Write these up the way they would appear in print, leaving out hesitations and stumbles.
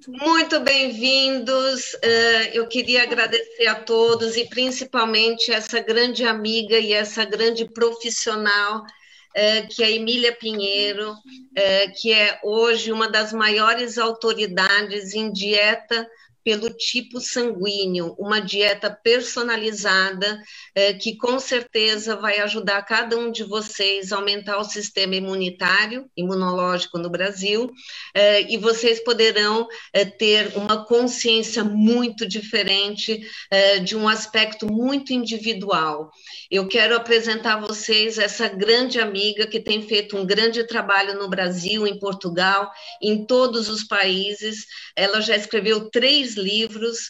Muito bem-vindos. Eu queria agradecer a todos e principalmente essa grande amiga e essa grande profissional que é a Emília Pinheiro, que é hoje uma das maiores autoridades em dieta pelo tipo sanguíneo, uma dieta personalizada que com certeza vai ajudar cada um de vocês a aumentar o sistema imunológico no Brasil, e vocês poderão ter uma consciência muito diferente de um aspecto muito individual. Eu quero apresentar a vocês essa grande amiga que tem feito um grande trabalho no Brasil, em Portugal, em todos os países. Ela já escreveu 3 livros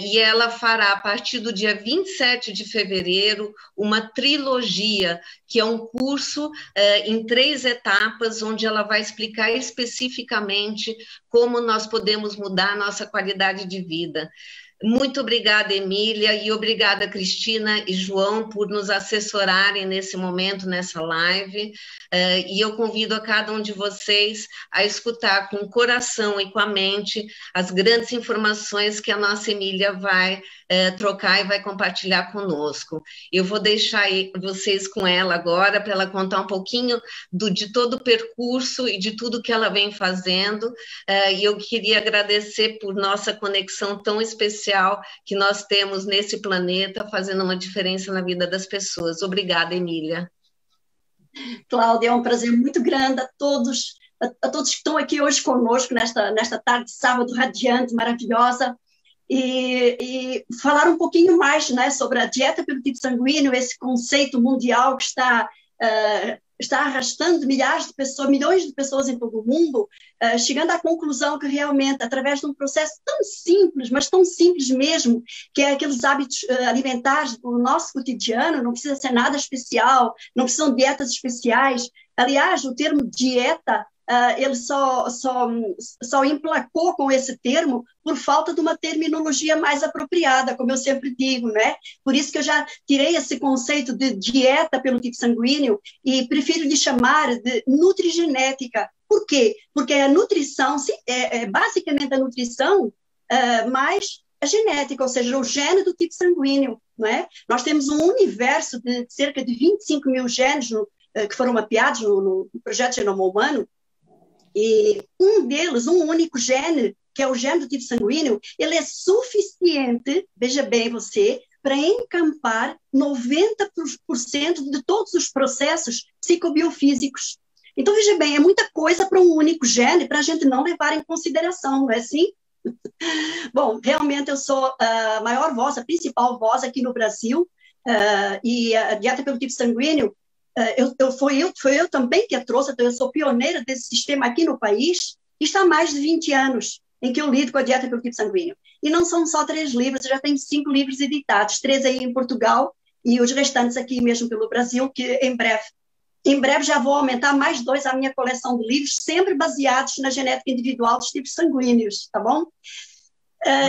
e ela fará, a partir do dia 27 de fevereiro, uma trilogia, que é um curso em 3 etapas, onde ela vai explicar especificamente como nós podemos mudar a nossa qualidade de vida. Muito obrigada, Emília, e obrigada, Cristina e João, por nos assessorarem nesse momento, nessa live, e eu convido a cada um de vocês a escutar com o coração e com a mente as grandes informações que a nossa Emília vai trocar e vai compartilhar conosco. Eu vou deixar vocês com ela agora, para ela contar um pouquinho de todo o percurso e de tudo que ela vem fazendo, e eu queria agradecer por nossa conexão tão especial que nós temos nesse planeta, fazendo uma diferença na vida das pessoas. Obrigada, Emília. Cláudia, é um prazer muito grande a todos que estão aqui hoje conosco, nesta tarde de sábado radiante, maravilhosa, e falar um pouquinho mais, né, sobre a dieta pelo tipo sanguíneo, esse conceito mundial que está arrastando milhares de pessoas, milhões de pessoas em todo o mundo, chegando à conclusão que realmente, através de um processo tão simples, mas tão simples mesmo, que é aqueles hábitos alimentares do nosso cotidiano, não precisa ser nada especial, não precisam de dietas especiais. Aliás, o termo dieta, ele só emplacou com esse termo por falta de uma terminologia mais apropriada, como eu sempre digo, né? Por isso que eu já tirei esse conceito de dieta pelo tipo sanguíneo e prefiro de chamar de nutrigenética. Por quê? Porque a nutrição, basicamente a nutrição, mais a genética, ou seja, o gene do tipo sanguíneo, não é? Nós temos um universo de cerca de 25 mil genes que foram mapeados no projeto Genoma Humano, e um deles, um único gene, que é o gene do tipo sanguíneo, ele é suficiente, veja bem você, para encampar 90% de todos os processos psicobiofísicos. Então, veja bem, é muita coisa para um único gene, para a gente não levar em consideração, não é assim? Bom, realmente eu sou a maior voz, a principal voz aqui no Brasil, e a dieta pelo tipo sanguíneo, foi eu também que a trouxe, então eu sou pioneira desse sistema aqui no país, e está há mais de 20 anos em que eu lido com a dieta pelo tipo sanguíneo. E não são só 3 livros, eu já tenho 5 livros editados, 3 aí em Portugal, e os restantes aqui mesmo pelo Brasil, que em breve já vou aumentar mais 2 à minha coleção de livros, sempre baseados na genética individual dos tipos sanguíneos, tá bom?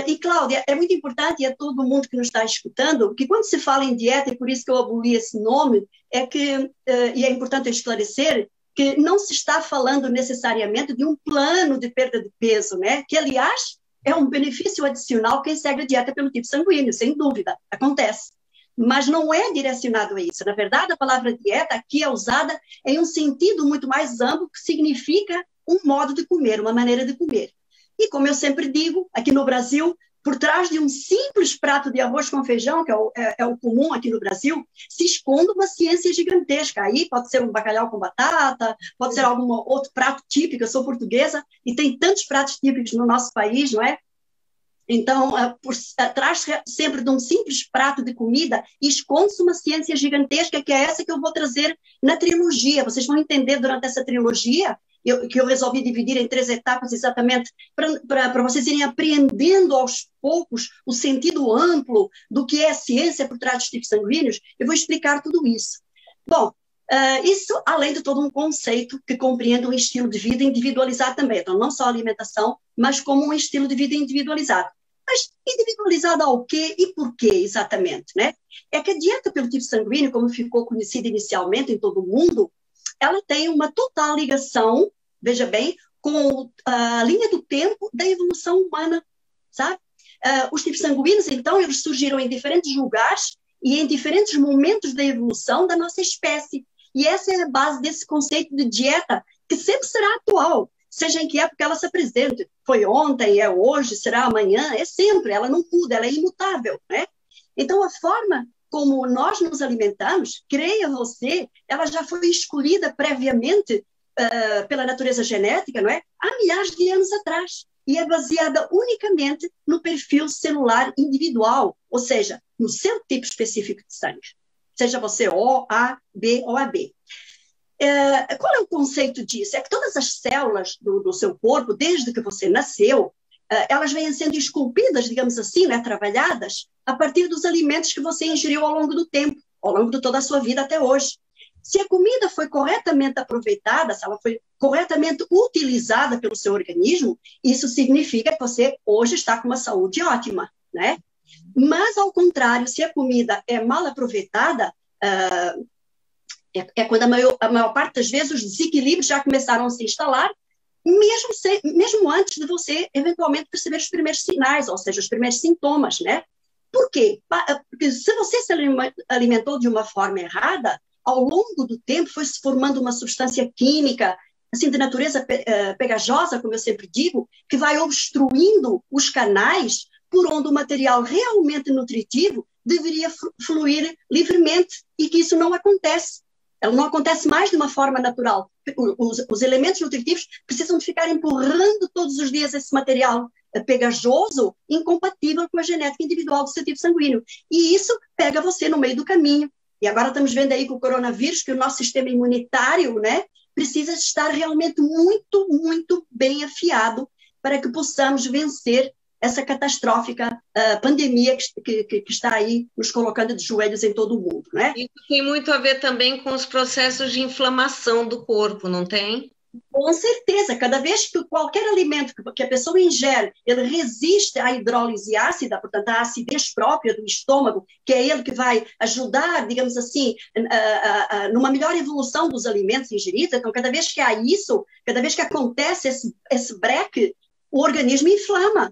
E, Cláudia, é muito importante, e a todo mundo que nos está escutando, que quando se fala em dieta, e por isso que eu aboli esse nome, e é importante eu esclarecer, que não se está falando necessariamente de um plano de perda de peso, né? Que, aliás, é um benefício adicional quem segue a dieta pelo tipo sanguíneo, sem dúvida, acontece. Mas não é direcionado a isso. Na verdade, a palavra dieta aqui é usada em um sentido muito mais amplo, que significa um modo de comer, uma maneira de comer. E como eu sempre digo, aqui no Brasil, por trás de um simples prato de arroz com feijão, que é o comum aqui no Brasil, se esconde uma ciência gigantesca. Aí pode ser um bacalhau com batata, pode ser algum outro prato típico. Eu sou portuguesa e tem tantos pratos típicos no nosso país, não é? Então, por trás sempre de um simples prato de comida, esconde-se uma ciência gigantesca, que é essa que eu vou trazer na trilogia. Vocês vão entender durante essa trilogia, que eu resolvi dividir em 3 etapas exatamente para vocês irem apreendendo aos poucos o sentido amplo do que é a ciência por trás dos tipos sanguíneos. Eu vou explicar tudo isso. Bom, isso além de todo um conceito que compreende um estilo de vida individualizado também. Então, não só a alimentação, mas como um estilo de vida individualizado. Mas individualizado ao quê e por quê exatamente, né? É que a dieta pelo tipo sanguíneo, como ficou conhecida inicialmente em todo o mundo, ela tem uma total ligação, veja bem, com a linha do tempo da evolução humana, sabe? Os tipos sanguíneos, então, eles surgiram em diferentes lugares e em diferentes momentos da evolução da nossa espécie. E essa é a base desse conceito de dieta, que sempre será atual, seja em que época ela se apresente. Foi ontem, é hoje, será amanhã, é sempre, ela não muda, ela é imutável, né? Então, a forma como nós nos alimentamos, creia você, ela já foi escolhida previamente pela natureza genética, não é? Há milhares de anos atrás. E é baseada unicamente no perfil celular individual, ou seja, no seu tipo específico de sangue. Seja você O, A, B ou AB. Qual é o conceito disso? É que todas as células do seu corpo, desde que você nasceu, elas vêm sendo esculpidas, digamos assim, né, trabalhadas, a partir dos alimentos que você ingeriu ao longo do tempo, ao longo de toda a sua vida até hoje. Se a comida foi corretamente aproveitada, se ela foi corretamente utilizada pelo seu organismo, isso significa que você hoje está com uma saúde ótima, né? Mas, ao contrário, se a comida é mal aproveitada, quando a maior parte das vezes os desequilíbrios já começaram a se instalar, mesmo antes de você, eventualmente, perceber os primeiros sinais, ou seja, os primeiros sintomas, né? Por quê? Porque se você se alimentou de uma forma errada, ao longo do tempo foi se formando uma substância química, assim, de natureza pegajosa, como eu sempre digo, que vai obstruindo os canais por onde o material realmente nutritivo deveria fluir livremente, e que isso não acontece. Ela não acontece mais de uma forma natural. Os elementos nutritivos precisam de ficar empurrando todos os dias esse material pegajoso, incompatível com a genética individual do seu tipo sanguíneo. E isso pega você no meio do caminho. E agora estamos vendo aí com o coronavírus que o nosso sistema imunitário, né, precisa estar realmente muito, muito bem afiado para que possamos vencer essa catastrófica pandemia que está aí nos colocando de joelhos em todo o mundo, né? Isso tem muito a ver também com os processos de inflamação do corpo, não tem? Com certeza, cada vez que qualquer alimento que a pessoa ingere, ele resiste à hidrólise ácida, portanto, à acidez própria do estômago, que é ele que vai ajudar, digamos assim, numa melhor evolução dos alimentos ingeridos. Então, cada vez que há isso, cada vez que acontece esse breque, o organismo inflama.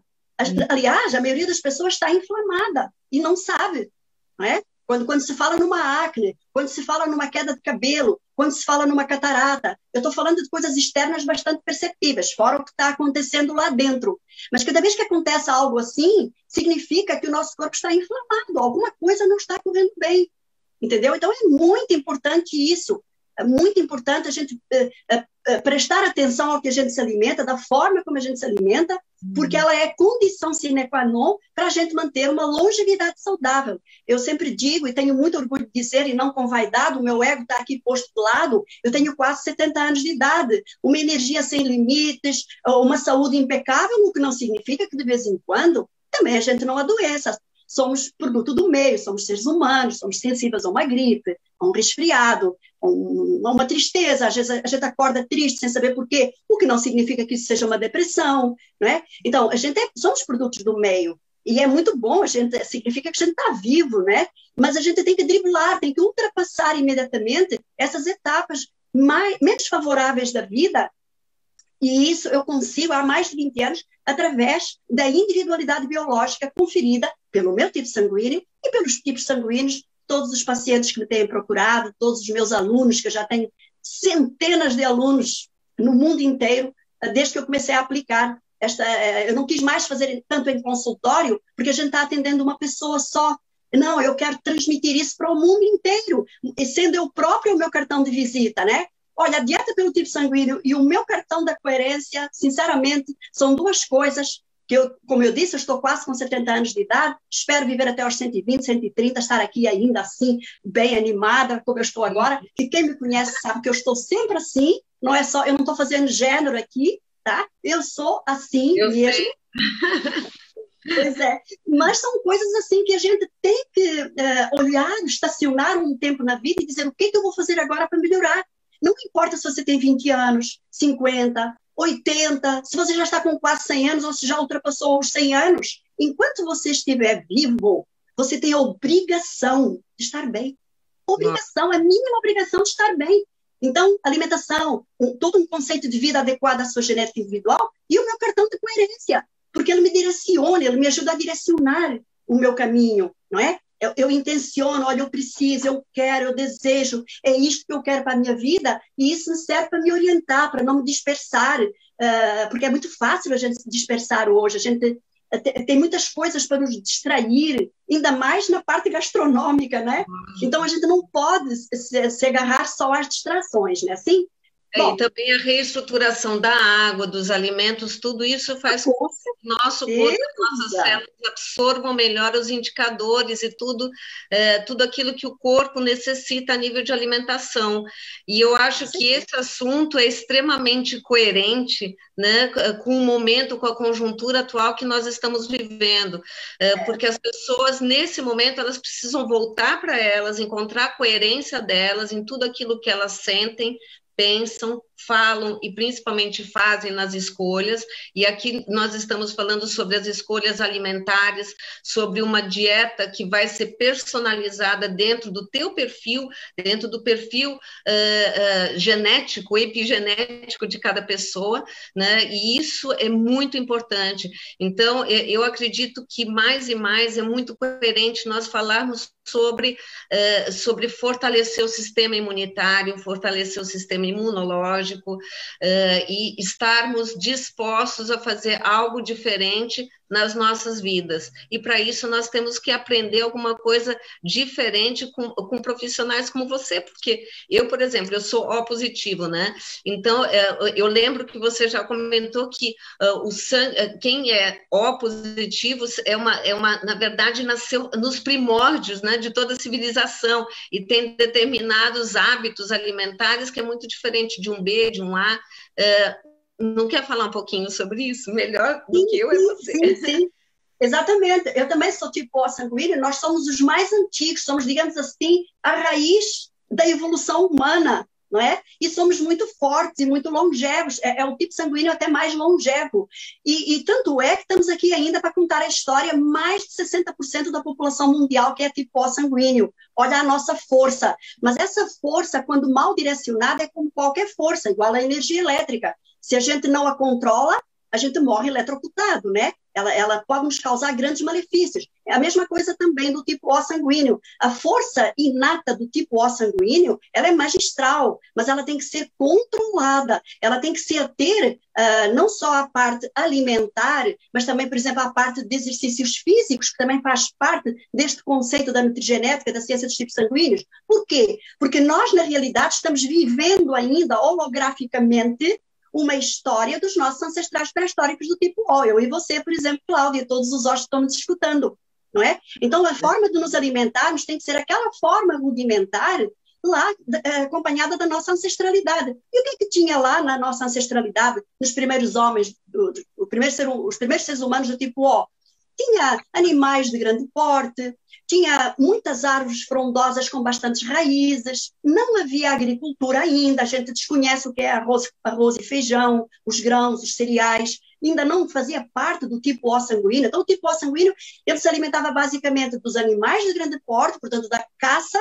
Aliás, a maioria das pessoas está inflamada e não sabe, não é? Quando se fala numa acne, quando se fala numa queda de cabelo, quando se fala numa catarata, eu estou falando de coisas externas bastante perceptíveis, fora o que está acontecendo lá dentro. Mas cada vez que acontece algo assim, significa que o nosso corpo está inflamado, alguma coisa não está correndo bem, entendeu? Então é muito importante isso, é muito importante a gente prestar atenção ao que a gente se alimenta, da forma como a gente se alimenta, porque ela é condição sine qua non para a gente manter uma longevidade saudável. Eu sempre digo, e tenho muito orgulho de dizer, e não com vaidade, o meu ego está aqui posto de lado, eu tenho quase 70 anos de idade, uma energia sem limites, uma saúde impecável, o que não significa que de vez em quando também a gente não adoeça. Somos produto do meio, somos seres humanos, somos sensíveis a uma gripe, a um resfriado, a uma tristeza. Às vezes a gente acorda triste sem saber porquê, o que não significa que isso seja uma depressão, não é? Então, somos produtos do meio, e é muito bom, significa que a gente está vivo, né? Mas a gente tem que driblar, tem que ultrapassar imediatamente essas etapas menos favoráveis da vida. E isso eu consigo há mais de 20 anos através da individualidade biológica conferida pelo meu tipo sanguíneo e pelos tipos sanguíneos, todos os pacientes que me têm procurado, todos os meus alunos, que eu já tenho centenas de alunos no mundo inteiro, desde que eu comecei a aplicar eu não quis mais fazer tanto em consultório, porque a gente está atendendo uma pessoa só. Não, eu quero transmitir isso para o mundo inteiro, e sendo eu próprio o meu cartão de visita, né? Olha, a dieta pelo tipo sanguíneo e o meu cartão da coerência, sinceramente, são duas coisas que como eu disse, eu estou quase com 70 anos de idade, espero viver até aos 120, 130, estar aqui ainda assim, bem animada, como eu estou agora, que quem me conhece sabe que eu estou sempre assim, não é só, eu não estou fazendo gênero aqui, tá? Eu sou assim eu mesmo. Sei. Pois é, mas são coisas assim que a gente tem que olhar, estacionar um tempo na vida e dizer o que eu vou fazer agora para melhorar. Não importa se você tem 20 anos, 50, 80, se você já está com quase 100 anos ou se já ultrapassou os 100 anos. Enquanto você estiver vivo, você tem a obrigação de estar bem. Obrigação, a mínima obrigação de estar bem. Então, alimentação, todo um conceito de vida adequado à sua genética individual e o meu cartão de coerência, porque ele me direciona, ele me ajuda a direcionar o meu caminho, não é? Eu intenciono, olha, eu preciso, eu quero, eu desejo, é isto que eu quero para a minha vida, e isso me serve para me orientar, para não me dispersar, porque é muito fácil a gente se dispersar hoje, a gente tem muitas coisas para nos distrair, ainda mais na parte gastronômica, né? Então a gente não pode se agarrar só às distrações, né? Assim? Bom, e também a reestruturação da água, dos alimentos, tudo isso faz com que o nosso corpo, nossas células absorvam melhor os indicadores e tudo aquilo que o corpo necessita a nível de alimentação. E eu acho que esse assunto é extremamente coerente, né, com o momento, com a conjuntura atual que nós estamos vivendo, porque as pessoas, nesse momento, elas precisam voltar para elas, encontrar a coerência delas em tudo aquilo que elas sentem, pensam, falam e principalmente fazem nas escolhas, e aqui nós estamos falando sobre as escolhas alimentares, sobre uma dieta que vai ser personalizada dentro do teu perfil, dentro do perfil genético, epigenético de cada pessoa, né? E isso é muito importante. Então, eu acredito que mais e mais é muito coerente nós falarmos sobre fortalecer o sistema imunitário, fortalecer o sistema imunológico, e estarmos dispostos a fazer algo diferente nas nossas vidas. E para isso nós temos que aprender alguma coisa diferente com profissionais como você, porque eu, por exemplo, eu sou O positivo, né? Então, eu lembro que você já comentou que o sangue, quem é O positivo na verdade, nasceu nos primórdios, né, de toda a civilização e tem determinados hábitos alimentares que é muito diferente de um B, de um A. Não quer falar um pouquinho sobre isso? Melhor do que eu é você. Sim. Exatamente. Eu também sou tipo O sanguíneo, nós somos os mais antigos, somos, digamos assim, a raiz da evolução humana, não é? E somos muito fortes e muito longevos, é o tipo sanguíneo até mais longevo. E tanto é que estamos aqui ainda para contar a história, mais de 60% da população mundial que é tipo O sanguíneo. Olha a nossa força. Mas essa força, quando mal direcionada, é como qualquer força, igual à energia elétrica. Se a gente não a controla, a gente morre eletrocutado, né? Ela pode nos causar grandes malefícios. É a mesma coisa também do tipo O sanguíneo. A força inata do tipo O sanguíneo, ela é magistral, mas ela tem que ser controlada. Ela tem que se ter não só a parte alimentar, mas também, por exemplo, a parte de exercícios físicos, que também faz parte deste conceito da nutrigenética, da ciência dos tipos sanguíneos. Por quê? Porque nós, na realidade, estamos vivendo ainda holograficamente uma história dos nossos ancestrais pré-históricos do tipo O. Eu e você, por exemplo, Cláudia, e todos os ossos que estão nos escutando, não é? Então, a forma de nos alimentarmos tem que ser aquela forma rudimentar lá, acompanhada da nossa ancestralidade. E o que é que tinha lá na nossa ancestralidade, nos primeiros homens, os primeiros seres humanos do tipo O? Tinha animais de grande porte, tinha muitas árvores frondosas com bastantes raízes, não havia agricultura ainda, a gente desconhece o que é arroz e feijão, os grãos, os cereais, ainda não fazia parte do tipo O sanguíneo. Então, o tipo O sanguíneo, ele se alimentava basicamente dos animais de grande porte, portanto, da caça.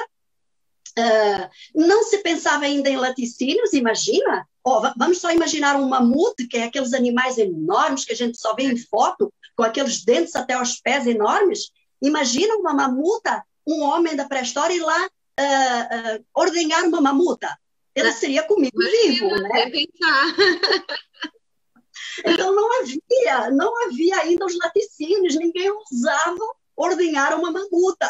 Não se pensava ainda em laticínios, imagina? Vamos só imaginar um mamute, que é aqueles animais enormes que a gente só vê em foto, com aqueles dentes até aos pés enormes. Imagina uma mamuta, um homem da pré-história, ir lá ordenhar uma mamuta. Ele seria comido vivo, né? Então não havia ainda os laticínios, ninguém ousava ordenhar uma mamuta.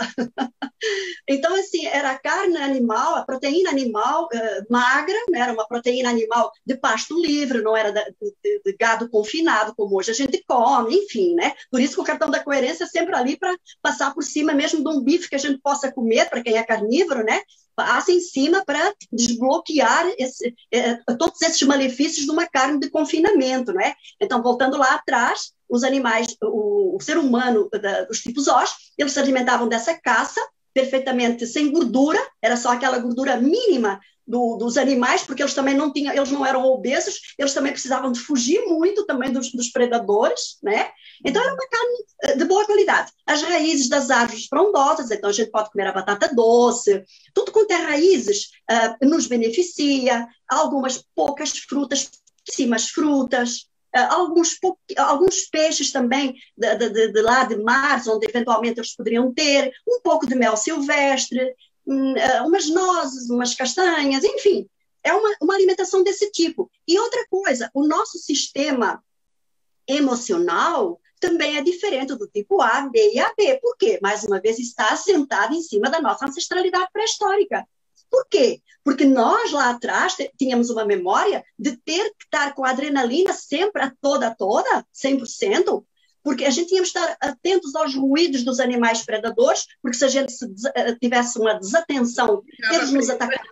Então, assim, era a carne animal, a proteína animal magra, né? Era uma proteína animal de pasto livre, não era de gado confinado, como hoje a gente come, enfim, né? Por isso que o cartão da coerência é sempre ali para passar por cima mesmo de um bife que a gente possa comer, para quem é carnívoro, né? Passa em cima para desbloquear todos esses malefícios de uma carne de confinamento, né? Então, voltando lá atrás, os animais, o ser humano dos tipos Os, eles se alimentavam dessa caça, perfeitamente sem gordura, era só aquela gordura mínima dos animais, porque eles também não tinham, eles não eram obesos, eles também precisavam de fugir muito também dos predadores, né? Então era uma carne de boa qualidade. As raízes das árvores frondosas, então a gente pode comer a batata doce, tudo quanto é raízes nos beneficia, algumas poucas frutas, pouquíssimas frutas, alguns peixes também de lá de mares, onde eventualmente eles poderiam ter, um pouco de mel silvestre, umas nozes, umas castanhas, enfim, é uma alimentação desse tipo. E outra coisa, o nosso sistema emocional também é diferente do tipo A, B e AB. Por quê? Mais uma vez, está assentado em cima da nossa ancestralidade pré-histórica. Por quê? Porque nós lá atrás tínhamos uma memória de ter que estar com a adrenalina sempre a toda, 100%, porque a gente tinha que estar atentos aos ruídos dos animais predadores, porque se a gente tivesse uma desatenção, eles nos atacariam.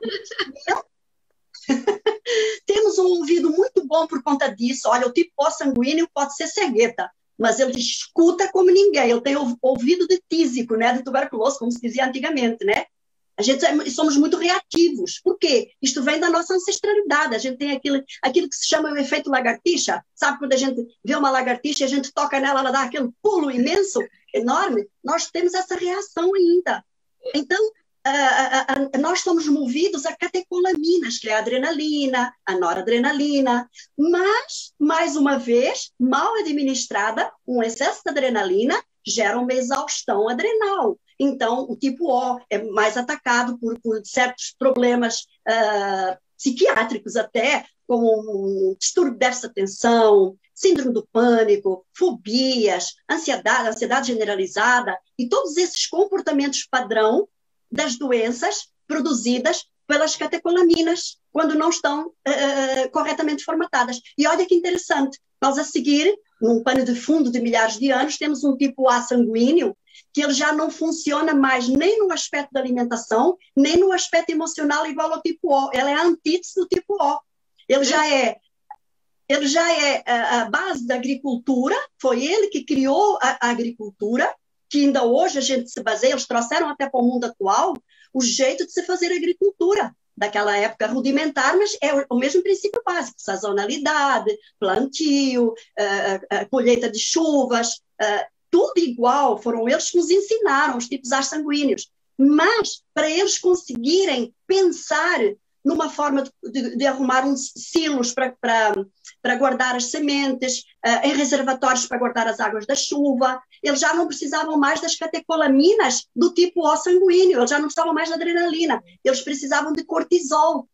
Temos um ouvido muito bom por conta disso. Olha, o tipo O sanguíneo pode ser cegueta, mas ele escuta como ninguém. Ele tem ouvido de tísico, né, de tuberculoso, como se dizia antigamente, né? A gente somos muito reativos. Por quê? Isto vem da nossa ancestralidade. A gente tem aquilo que se chama o efeito lagartixa. Sabe quando a gente vê uma lagartixa e a gente toca nela, ela dá aquele pulo imenso, enorme? Nós temos essa reação ainda. Então, nós somos movidos a catecolaminas, que é a adrenalina, a noradrenalina, mas, mais uma vez, mal administrada, um excesso de adrenalina gera uma exaustão adrenal. Então, o tipo O é mais atacado por certos problemas psiquiátricos até, como um distúrbio de déficit de atenção, síndrome do pânico, fobias, ansiedade generalizada, e todos esses comportamentos padrão das doenças produzidas pelas catecolaminas, quando não estão corretamente formatadas. E olha que interessante, nós a seguir, num pano de fundo de milhares de anos, temos um tipo A sanguíneo, que ele já não funciona mais nem no aspecto da alimentação, nem no aspecto emocional igual ao tipo O. Ele é a antítese do tipo O. Ele já é a base da agricultura, foi ele que criou a agricultura, que ainda hoje a gente se baseia, eles trouxeram até para o mundo atual o jeito de se fazer agricultura, daquela época rudimentar, mas é o mesmo princípio básico, sazonalidade, plantio, colheita de chuvas, tudo igual, foram eles que nos ensinaram, os tipos A sanguíneos. Mas, para eles conseguirem pensar numa forma de arrumar uns silos para guardar as sementes, em reservatórios para guardar as águas da chuva, eles já não precisavam mais das catecolaminas do tipo O sanguíneo, eles já não precisavam mais da adrenalina, eles precisavam de cortisol.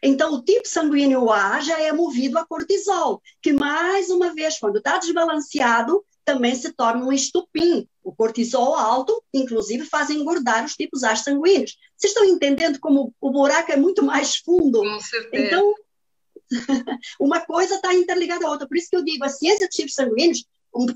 Então, o tipo sanguíneo A já é movido a cortisol, que, mais uma vez, quando está desbalanceado, também se torna um estupim. O cortisol alto, inclusive, faz engordar os tipos A sanguíneos. Vocês estão entendendo como o buraco é muito mais fundo? Com certeza. Então, uma coisa está interligada à outra. Por isso que eu digo, a ciência dos tipos sanguíneos,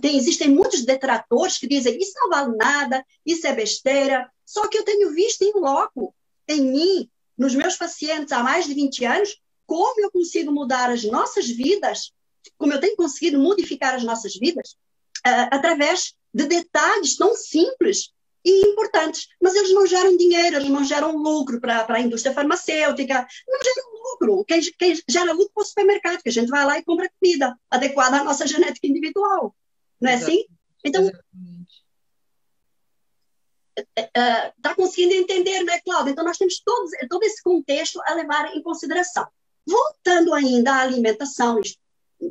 existem muitos detratores que dizem isso não vale nada, isso é besteira. Só que eu tenho visto em loco, em mim, nos meus pacientes há mais de 20 anos, como eu consigo mudar as nossas vidas, como eu tenho conseguido modificar as nossas vidas, através de detalhes tão simples e importantes, mas eles não geram dinheiro, eles não geram lucro para a indústria farmacêutica, não geram lucro. Quem gera lucro é o supermercado, que a gente vai lá e compra comida adequada à nossa genética individual, não é assim? Então, está conseguindo entender, não é, Cláudia? Então, nós temos todo esse contexto a levar em consideração. Voltando ainda à alimentação,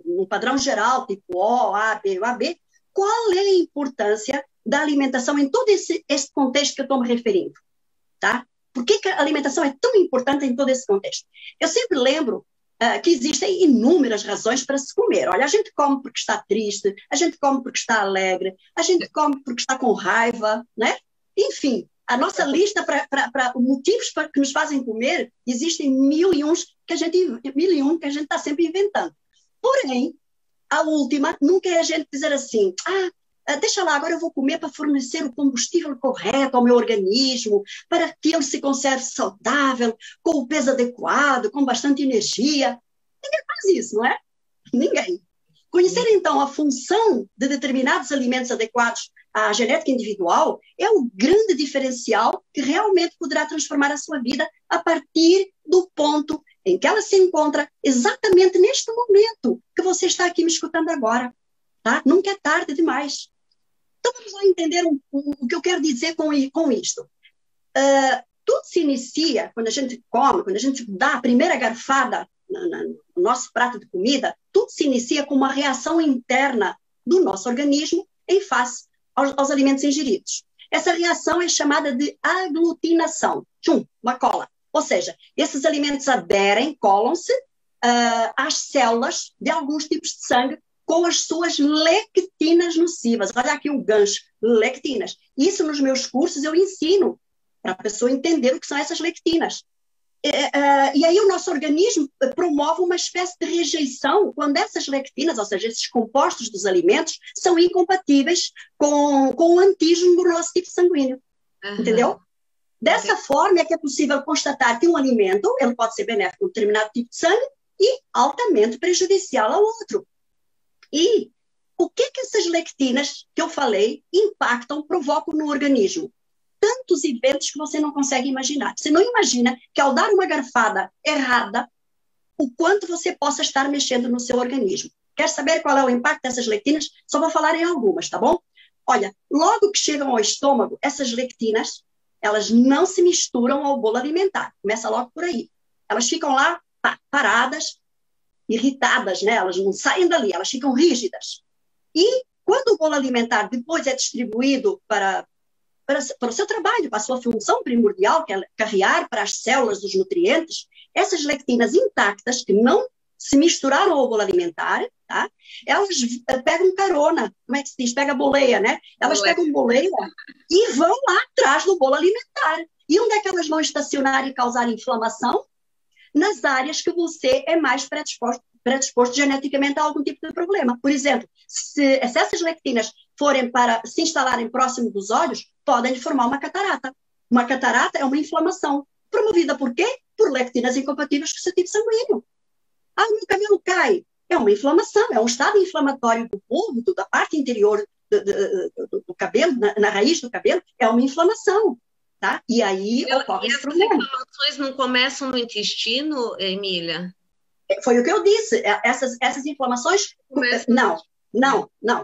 no padrão geral, tipo O, A, B, o AB, qual é a importância da alimentação em todo esse contexto que eu estou me referindo? Tá? Por que a alimentação é tão importante em todo esse contexto? Eu sempre lembro que existem inúmeras razões para se comer. Olha, a gente come porque está triste, a gente come porque está alegre, a gente come porque está com raiva, né? Enfim, a nossa lista para motivos que nos fazem comer, existem mil e um que a gente está sempre inventando. Porém, a última nunca é a gente dizer assim, deixa lá, agora eu vou comer para fornecer o combustível correto ao meu organismo, para que ele se conserve saudável, com o peso adequado, com bastante energia. Ninguém faz isso, não é? Ninguém. Conhecer, então, a função de determinados alimentos adequados a genética individual é o grande diferencial que realmente poderá transformar a sua vida a partir do ponto em que ela se encontra exatamente neste momento que você está aqui me escutando agora, tá? Nunca é tarde demais. Então, vamos lá entender o que eu quero dizer com isto. Tudo se inicia, quando a gente come, quando a gente dá a primeira garfada no nosso prato de comida, tudo se inicia com uma reação interna do nosso organismo em face aos alimentos ingeridos. Essa reação é chamada de aglutinação. Uma cola. Ou seja, esses alimentos aderem, colam-se às células de alguns tipos de sangue com as suas lectinas nocivas. Olha aqui o gancho, lectinas. Isso nos meus cursos eu ensino para a pessoa entender o que são essas lectinas. E aí o nosso organismo promove uma espécie de rejeição quando essas lectinas, ou seja, esses compostos dos alimentos, são incompatíveis com o antígeno do nosso tipo sanguíneo. Entendeu? Dessa forma é que é possível constatar que um alimento ele pode ser benéfico a um determinado tipo de sangue e altamente prejudicial ao outro. E o que essas lectinas que eu falei impactam, provocam no organismo? Tantos eventos que você não consegue imaginar. Você não imagina que ao dar uma garfada errada, o quanto você possa estar mexendo no seu organismo. Quer saber qual é o impacto dessas lectinas? Só vou falar em algumas, tá bom? Olha, logo que chegam ao estômago, essas lectinas, elas não se misturam ao bolo alimentar. Começa logo por aí. Elas ficam lá paradas, irritadas, né? Elas não saem dali, elas ficam rígidas. E quando o bolo alimentar depois é distribuído para o seu trabalho, para a sua função primordial, que é carrear para as células dos nutrientes, essas lectinas intactas, que não se misturaram ao bolo alimentar, tá? Elas pegam carona, como é que se diz? Pega boleia, né? Elas pegam boleia e vão lá atrás do bolo alimentar. E onde é que elas vão estacionar e causar inflamação? Nas áreas que você é mais predisposto geneticamente a algum tipo de problema. Por exemplo, se essas lectinas forem para se instalarem próximo dos olhos, podem formar uma catarata. Uma catarata é uma inflamação. Promovida por quê? Por lectinas incompatíveis com o seu tipo sanguíneo. O meu cabelo cai. É uma inflamação, é um estado inflamatório do bulbo, da parte interior do cabelo, na raiz do cabelo, é uma inflamação. Tá? E aí ocorre esse problema. As inflamações não começam no intestino, Emília? Foi o que eu disse. Essas inflamações... Não.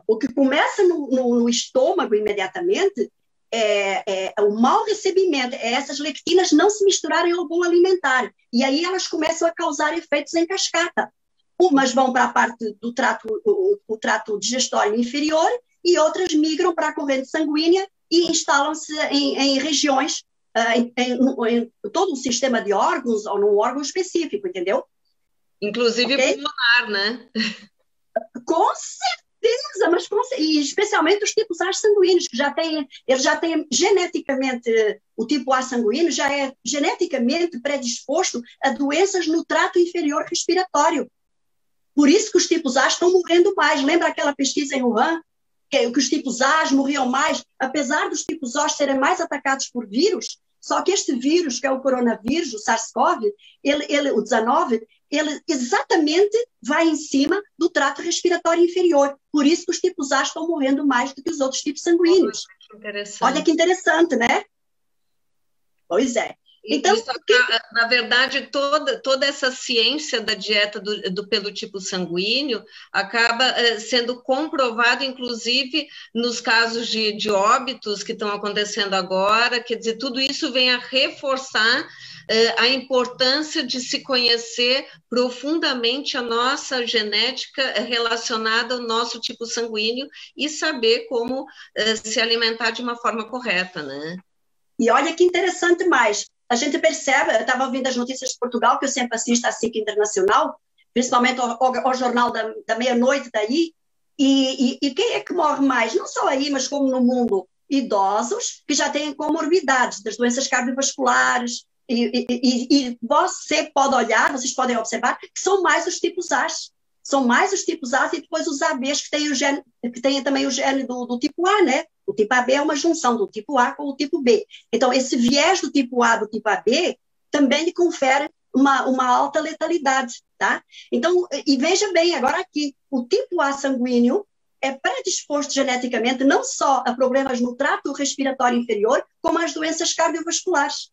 O que começa no estômago imediatamente é o mau recebimento, essas lectinas não se misturarem ao bolo alimentar. E aí elas começam a causar efeitos em cascata. Umas vão para a parte do o trato digestório inferior e outras migram para a corrente sanguínea e instalam-se em regiões, em todo o sistema de órgãos ou num órgão específico, entendeu? Inclusive pulmonar, né? Com certeza, mas e especialmente os tipos A sanguíneos, que eles já têm geneticamente, o tipo A sanguíneo já é geneticamente predisposto a doenças no trato inferior respiratório. Por isso que os tipos A estão morrendo mais. Lembra aquela pesquisa em Wuhan? Que os tipos A morriam mais, apesar dos tipos O serem mais atacados por vírus, só que este vírus, que é o coronavírus, o SARS-CoV, o 19, ele exatamente vai em cima do trato respiratório inferior. Por isso que os tipos A estão morrendo mais do que os outros tipos sanguíneos. Olha que interessante, né? Pois é. Então, na verdade, toda essa ciência da dieta pelo tipo sanguíneo acaba sendo comprovado, inclusive, nos casos de óbitos que estão acontecendo agora. Quer dizer, tudo isso vem a reforçar a importância de se conhecer profundamente a nossa genética relacionada ao nosso tipo sanguíneo e saber como se alimentar de uma forma correta, né? E olha que interessante mais. A gente percebe, eu estava ouvindo as notícias de Portugal, que eu sempre assisto à SIC Internacional, principalmente ao jornal da meia-noite daí, e quem é que morre mais? Não só aí, mas como no mundo, idosos que já têm comorbidades das doenças cardiovasculares, e você pode olhar, vocês podem observar, que são mais os tipos A. São mais os tipos A e depois os ABs que têm também o gene do tipo A, né? O tipo AB é uma junção do tipo A com o tipo B. Então, esse viés do tipo A do tipo AB também lhe confere uma alta letalidade, tá? Então, e veja bem, agora aqui, o tipo A sanguíneo é predisposto geneticamente não só a problemas no trato respiratório inferior, como às doenças cardiovasculares.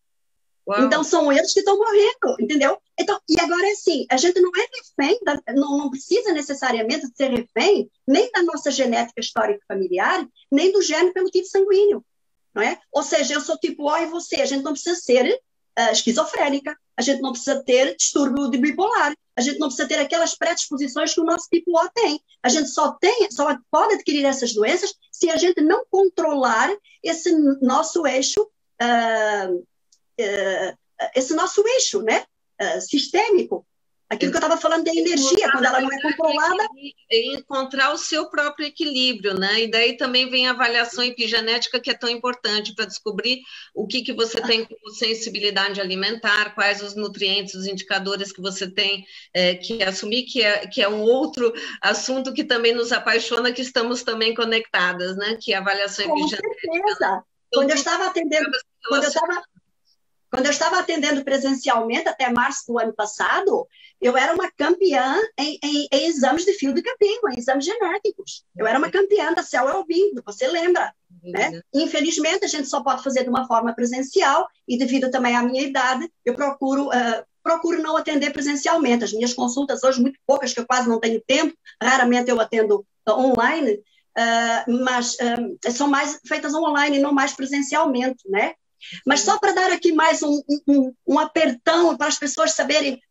Uau. Então, são eles que estão morrendo, entendeu? Então, e agora é assim, a gente não é refém, não precisa necessariamente ser refém nem da nossa genética histórica familiar, nem do gene pelo tipo sanguíneo, não é? Ou seja, eu sou tipo O e você, a gente não precisa ser esquizofrénica, a gente não precisa ter distúrbio de bipolar, a gente não precisa ter aquelas predisposições que o nosso tipo O tem. A gente só pode adquirir essas doenças se a gente não controlar esse nosso eixo né, sistêmico, aquilo que eu estava falando da energia, quando ela não é controlada. Encontrar o seu próprio equilíbrio, né? E daí também vem a avaliação epigenética, que é tão importante para descobrir o que você tem como sensibilidade alimentar, quais os nutrientes, os indicadores que você tem que assumir, que é um outro assunto que também nos apaixona, que estamos também conectadas, né? Que é a avaliação epigenética. Com certeza. Quando eu estava atendendo presencialmente, até março do ano passado, eu era uma campeã em exames de fio de cabelo, em exames genéticos. Eu era uma campeã da Cell-Wellbeing, você lembra? Né? Infelizmente, a gente só pode fazer de uma forma presencial, e devido também à minha idade, eu procuro não atender presencialmente. As minhas consultas hoje, muito poucas, que eu quase não tenho tempo, raramente eu atendo online, mas são mais feitas online e não mais presencialmente, né? Mas só para dar aqui mais um apertão para as pessoas saberem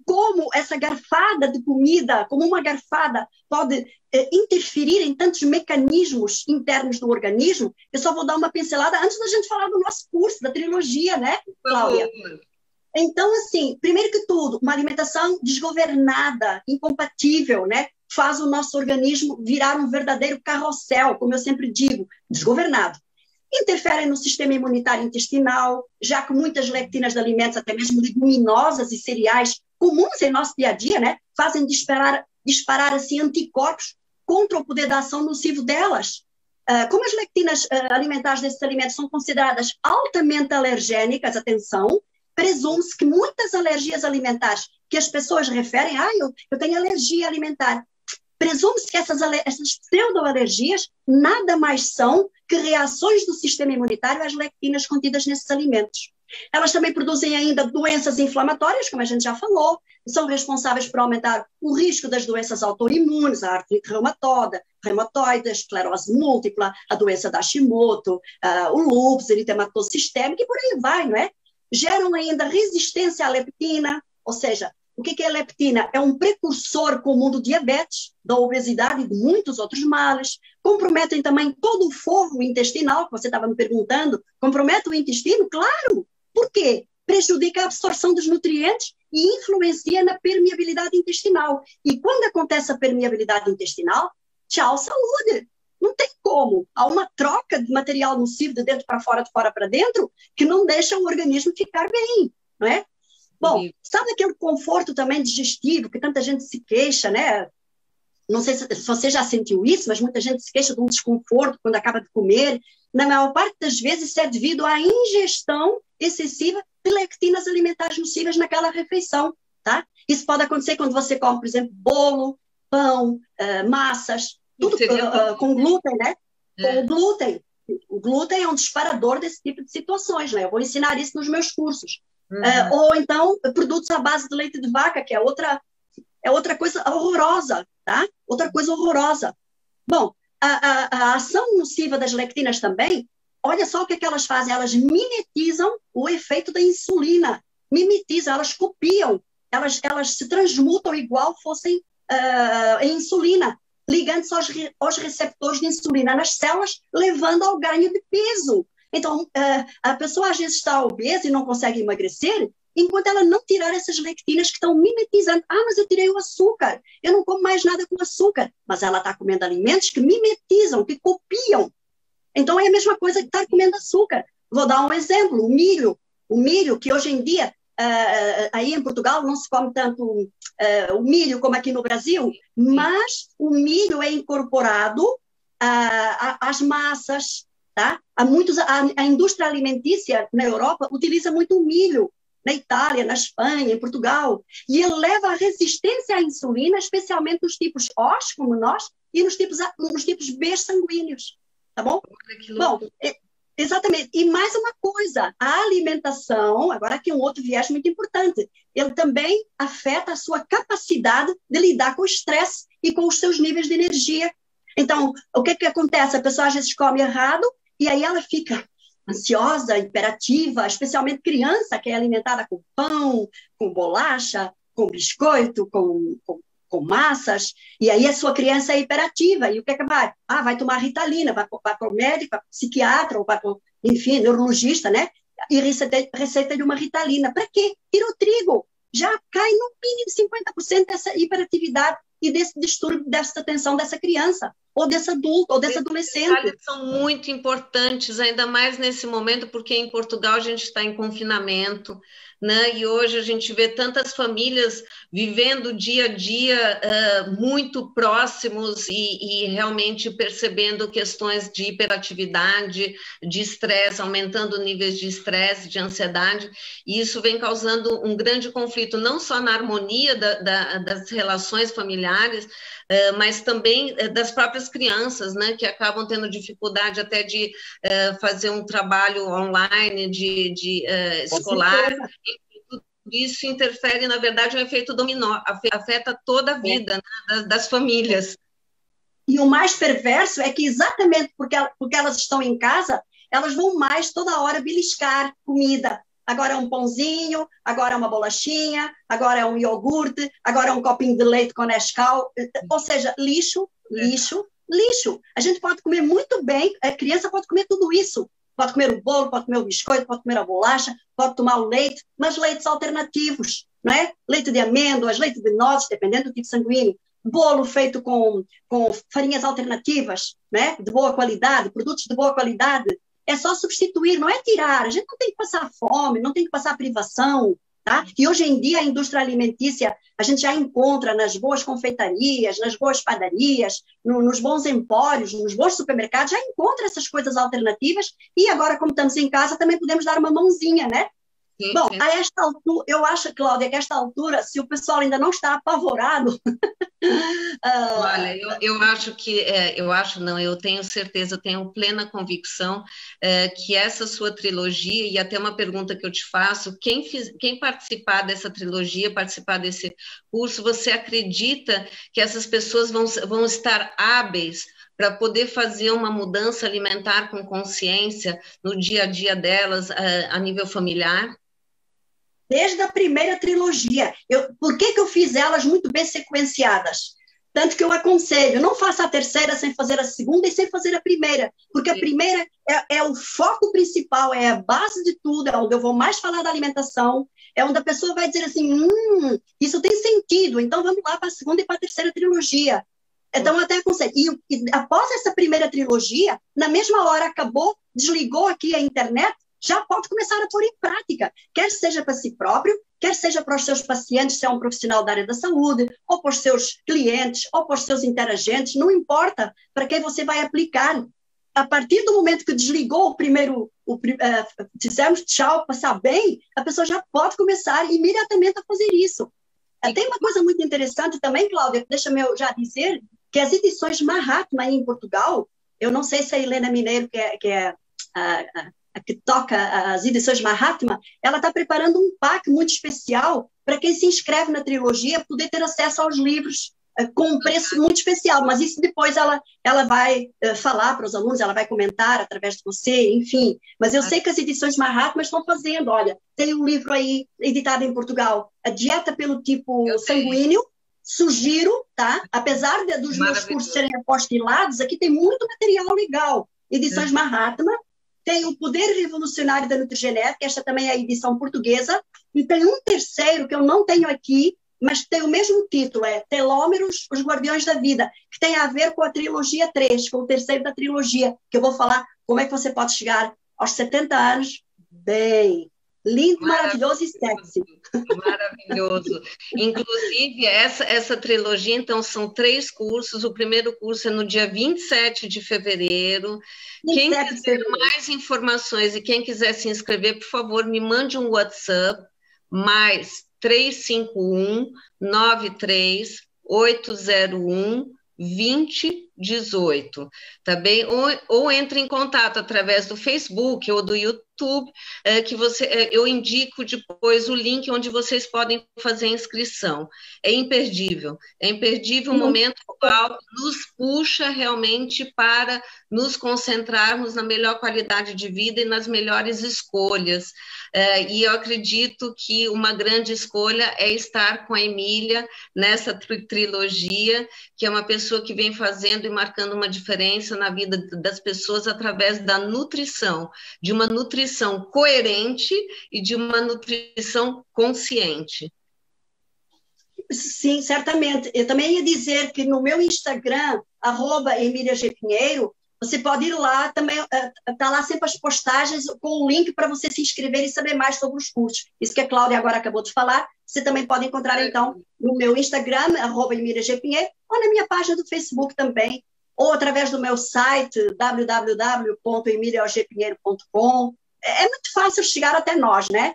como essa garfada de comida, como uma garfada pode interferir em tantos mecanismos internos do organismo, eu só vou dar uma pincelada antes da gente falar do nosso curso, da trilogia, né, Cláudia? Então, assim, primeiro que tudo, uma alimentação desgovernada, incompatível, né, faz o nosso organismo virar um verdadeiro carrossel, como eu sempre digo, desgovernado. Interferem no sistema imunitário intestinal, já que muitas lectinas de alimentos, até mesmo leguminosas e cereais, comuns em nosso dia a dia, né, fazem disparar assim, anticorpos contra o poder da ação nocivo delas. Como as lectinas alimentares desses alimentos são consideradas altamente alergênicas, atenção, presume-se que muitas alergias alimentares que as pessoas referem, eu tenho alergia alimentar, presume-se que essas pseudoalergias nada mais são que reações do sistema imunitário às lectinas contidas nesses alimentos. Elas também produzem ainda doenças inflamatórias, como a gente já falou, são responsáveis por aumentar o risco das doenças autoimunes, a artrite reumatoide, a esclerose múltipla, a doença da Hashimoto, o lúpus, eritematoso sistêmico, e por aí vai, não é? Geram ainda resistência à leptina, ou seja, o que é a leptina? É um precursor comum do diabetes, da obesidade e de muitos outros males. Comprometem também todo o forro intestinal, que você estava me perguntando. Compromete o intestino? Claro! Por quê? Prejudica a absorção dos nutrientes e influencia na permeabilidade intestinal. E quando acontece a permeabilidade intestinal, tchau, saúde! Não tem como. Há uma troca de material nocivo de dentro para fora, de fora para dentro, que não deixa o organismo ficar bem, não é? Bom, sabe aquele conforto também digestivo que tanta gente se queixa, né? Não sei se você já sentiu isso, mas muita gente se queixa de um desconforto quando acaba de comer. Na maior parte das vezes isso é devido à ingestão excessiva de lectinas alimentares nocivas naquela refeição, tá? Isso pode acontecer quando você come, por exemplo, bolo, pão, massas, tudo com glúten, né? Com o glúten. O glúten é um disparador desse tipo de situações, né? Eu vou ensinar isso nos meus cursos. Ou então produtos à base de leite de vaca, que é outra coisa horrorosa, tá? Outra coisa horrorosa. Bom, a ação nociva das lectinas também, olha só o que elas fazem, elas mimetizam o efeito da insulina, mimetizam, elas copiam, elas se transmutam igual fossem em insulina, ligando-se aos receptores de insulina nas células, levando ao ganho de peso. Então, a pessoa às vezes está obesa e não consegue emagrecer, enquanto ela não tirar essas lectinas que estão mimetizando. Mas eu tirei o açúcar, eu não como mais nada com açúcar. Mas ela está comendo alimentos que mimetizam, que copiam. Então, é a mesma coisa que estar comendo açúcar. Vou dar um exemplo, o milho. O milho, que hoje em dia, aí em Portugal, não se come tanto o milho como aqui no Brasil, mas o milho é incorporado às massas, tá? A indústria alimentícia na Europa utiliza muito o milho, na Itália, na Espanha, em Portugal, e ele leva à resistência à insulina, especialmente os tipos OS, como nós, e nos tipos B sanguíneos, tá bom? Bom, Loucura. exatamente. E mais uma coisa, a alimentação, agora aqui um outro viés muito importante, ele também afeta a sua capacidade de lidar com o estresse e com os seus níveis de energia. Então, o que acontece? A pessoa às vezes come errado e aí ela fica ansiosa, hiperativa, especialmente criança que é alimentada com pão, com bolacha, com biscoito, com massas, e aí a sua criança é hiperativa, e o que vai? Vai tomar Ritalina, vai para o médico, vai para o psiquiatra, ou vai para, enfim, neurologista, né? E receita de uma Ritalina. Para quê? Tira o trigo. Já cai no mínimo 50% dessa hiperatividade e desse distúrbio, dessa tensão dessa criança, ou desse adulto, ou desse adolescente. Esses detalhes são muito importantes, ainda mais nesse momento, porque em Portugal a gente está em confinamento, né? E hoje a gente vê tantas famílias vivendo dia a dia muito próximos e realmente percebendo questões de hiperatividade, de estresse, aumentando níveis de estresse, de ansiedade, e isso vem causando um grande conflito, não só na harmonia das relações familiares, mas também das próprias crianças, né, que acabam tendo dificuldade até de fazer um trabalho online, escolar. Isso interfere, na verdade, é um efeito dominó, afeta toda a vida, né, das famílias. E o mais perverso é que exatamente porque elas estão em casa, elas vão mais toda hora beliscar comida. Agora é um pãozinho, agora é uma bolachinha, agora é um iogurte, agora é um copinho de leite com Nescau. Ou seja, lixo, lixo, lixo. A gente pode comer muito bem, a criança pode comer tudo isso. Pode comer o bolo, pode comer o biscoito, pode comer a bolacha, pode tomar o leite, mas leites alternativos, não é? Leite de amêndoas, leite de nozes, dependendo do tipo sanguíneo. Bolo feito com farinhas alternativas, né? De boa qualidade, produtos de boa qualidade. É só substituir, não é tirar. A gente não tem que passar fome, não tem que passar privação, tá? E hoje em dia a indústria alimentícia a gente já encontra nas boas confeitarias, nas boas padarias, nos bons empórios, nos bons supermercados, já encontra essas coisas alternativas e agora, como estamos em casa, também podemos dar uma mãozinha, né? Sim, bom, sim. A esta altura, eu acho, Cláudia, que a esta altura, se o pessoal ainda não está apavorado... Olha, eu tenho certeza, eu tenho plena convicção que essa sua trilogia, e até uma pergunta que eu te faço, quem participar dessa trilogia, participar desse curso, você acredita que essas pessoas vão estar hábeis para poder fazer uma mudança alimentar com consciência no dia a dia delas, a nível familiar? Desde a primeira trilogia. Por que eu fiz elas muito bem sequenciadas? Tanto que eu aconselho, não faça a terceira sem fazer a segunda e sem fazer a primeira, porque a primeira é o foco principal, é a base de tudo, é onde eu vou mais falar da alimentação, é onde a pessoa vai dizer assim, isso tem sentido, então vamos lá para a segunda e para a terceira trilogia. Então, eu até aconselho. E após essa primeira trilogia, na mesma hora acabou, desligou aqui a internet, já pode começar a pôr em prática, quer seja para si próprio, quer seja para os seus pacientes, se é um profissional da área da saúde, ou para os seus clientes, ou para os seus interagentes, não importa para quem você vai aplicar. A partir do momento que desligou dizemos tchau, passar bem, a pessoa já pode começar imediatamente a fazer isso. Tem uma coisa muito interessante também, Cláudia, deixa-me eu já dizer, que as edições Mahatma em Portugal, eu não sei se a Helena Mineiro, que é que toca as edições Mahatma, ela está preparando um pack muito especial para quem se inscreve na trilogia poder ter acesso aos livros com um preço muito especial, mas isso depois ela vai falar para os alunos, ela vai comentar através de você, enfim. Mas eu sei que as edições Mahatma estão fazendo, olha, tem um livro aí editado em Portugal, A Dieta pelo Tipo Sanguíneo, sugiro, tá? Apesar dos meus cursos serem apostilados, aqui tem muito material legal. Edições Mahatma, tem o Poder Revolucionário da Nutrigenética, esta também é a edição portuguesa, e tem um terceiro que eu não tenho aqui, mas tem o mesmo título, é Telômeros, os Guardiões da Vida, que tem a ver com a trilogia 3, com o terceiro da trilogia, que eu vou falar como é que você pode chegar aos 70 anos bem, lindo, maravilhoso e sexy. Maravilhoso. Inclusive, essa trilogia, então, são 3 cursos. O primeiro curso é no dia 27 de fevereiro. Quem quiser mais informações e quem quiser se inscrever, por favor, me mande um WhatsApp, mais 351 93 801 20 18, tá bem? Ou entre em contato através do Facebook ou do YouTube, que eu indico depois o link onde vocês podem fazer a inscrição. É imperdível o momento atual, nos puxa realmente para nos concentrarmos na melhor qualidade de vida e nas melhores escolhas. E eu acredito que uma grande escolha é estar com a Emília nessa trilogia, que é uma pessoa que vem fazendo e marcando uma diferença na vida das pessoas através da nutrição, de uma nutrição coerente e de uma nutrição consciente. Sim, certamente. Eu também ia dizer que no meu Instagram, @EmíliaGPinheiro, você pode ir lá, também está lá sempre as postagens com o link para você se inscrever e saber mais sobre os cursos. Isso que a Cláudia agora acabou de falar, você também pode encontrar, então, no meu Instagram, @EmíliaGPinheiro, ou na minha página do Facebook também, ou através do meu site, www.emiliagpinheiro.com. É muito fácil chegar até nós, né?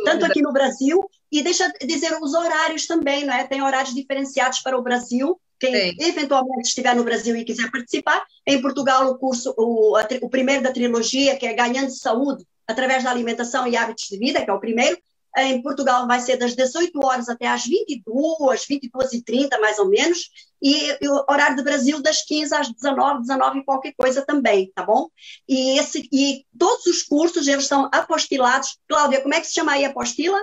Tanto aqui no Brasil, e deixa eu dizer os horários também, né? Tem horários diferenciados para o Brasil. Quem eventualmente estiver no Brasil e quiser participar, em Portugal o primeiro da trilogia, que é Ganhando Saúde através da alimentação e hábitos de vida, que é o primeiro, em Portugal vai ser das 18 horas até às 22h30, mais ou menos, e o horário do Brasil das 15 às 19 e qualquer coisa também, tá bom? E todos os cursos, eles são apostilados. Cláudia, como é que se chama aí a apostila?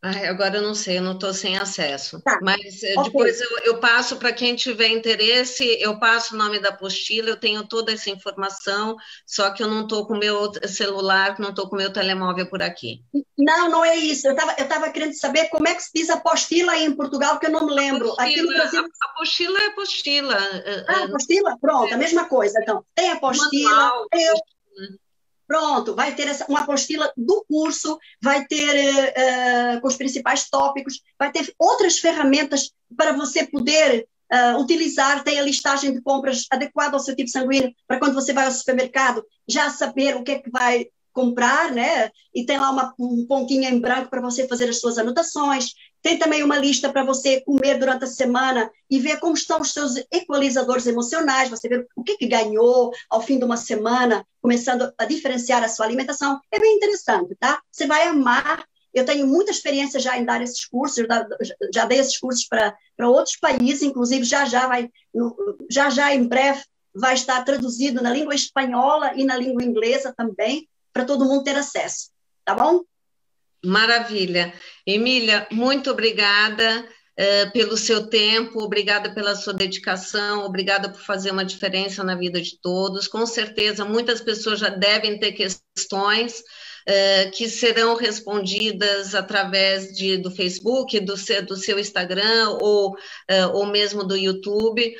Agora eu não sei, eu não estou sem acesso. Tá. Mas depois eu passo para quem tiver interesse, eu passo o nome da apostila, eu tenho toda essa informação, só que eu não estou com o meu celular, não estou com o meu telemóvel por aqui. Não é isso. Eu tava querendo saber como é que se diz apostila aí em Portugal, porque eu não me lembro. Aqui no Brasil... Apostila é apostila. Apostila? Pronto, a mesma coisa. Então, tem apostila... Pronto, vai ter uma apostila do curso, vai ter com os principais tópicos, vai ter outras ferramentas para você poder utilizar, tem a listagem de compras adequada ao seu tipo sanguíneo, para quando você vai ao supermercado já saber o que é que vai comprar, né? E tem lá um pontinho em branco para você fazer as suas anotações. Tem também uma lista para você comer durante a semana e ver como estão os seus equalizadores emocionais, você ver o que ganhou ao fim de uma semana, começando a diferenciar a sua alimentação. É bem interessante, tá? Você vai amar. Eu tenho muita experiência já em dar esses cursos, já dei esses cursos para outros países, inclusive já em breve vai estar traduzido na língua espanhola e na língua inglesa também, para todo mundo ter acesso, tá bom? Maravilha. Emília, muito obrigada pelo seu tempo, obrigada pela sua dedicação, obrigada por fazer uma diferença na vida de todos. Com certeza, muitas pessoas já devem ter questões que serão respondidas através do Facebook, do seu Instagram ou mesmo do YouTube.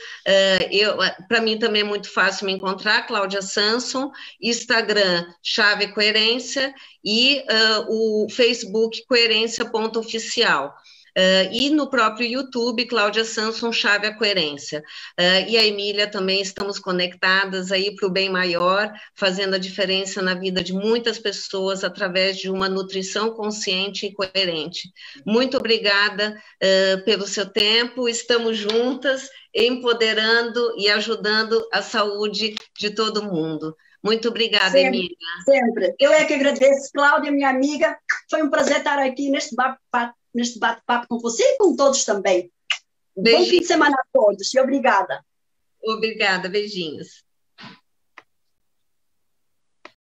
Para mim também é muito fácil me encontrar, Cláudia Samson, Instagram, Chave Coerência, e o Facebook, coerência.oficial. E no próprio YouTube, Cláudia Samson, Chave a Coerência. E a Emília também, estamos conectadas aí para o bem maior, fazendo a diferença na vida de muitas pessoas através de uma nutrição consciente e coerente. Muito obrigada pelo seu tempo, estamos juntas, empoderando e ajudando a saúde de todo mundo. Muito obrigada, Emília. Sempre. Eu é que agradeço, Cláudia, minha amiga. Foi um prazer estar aqui neste bate-papo com você e com todos também. Beijinhos. Bom fim de semana a todos e obrigada. Obrigada, beijinhos.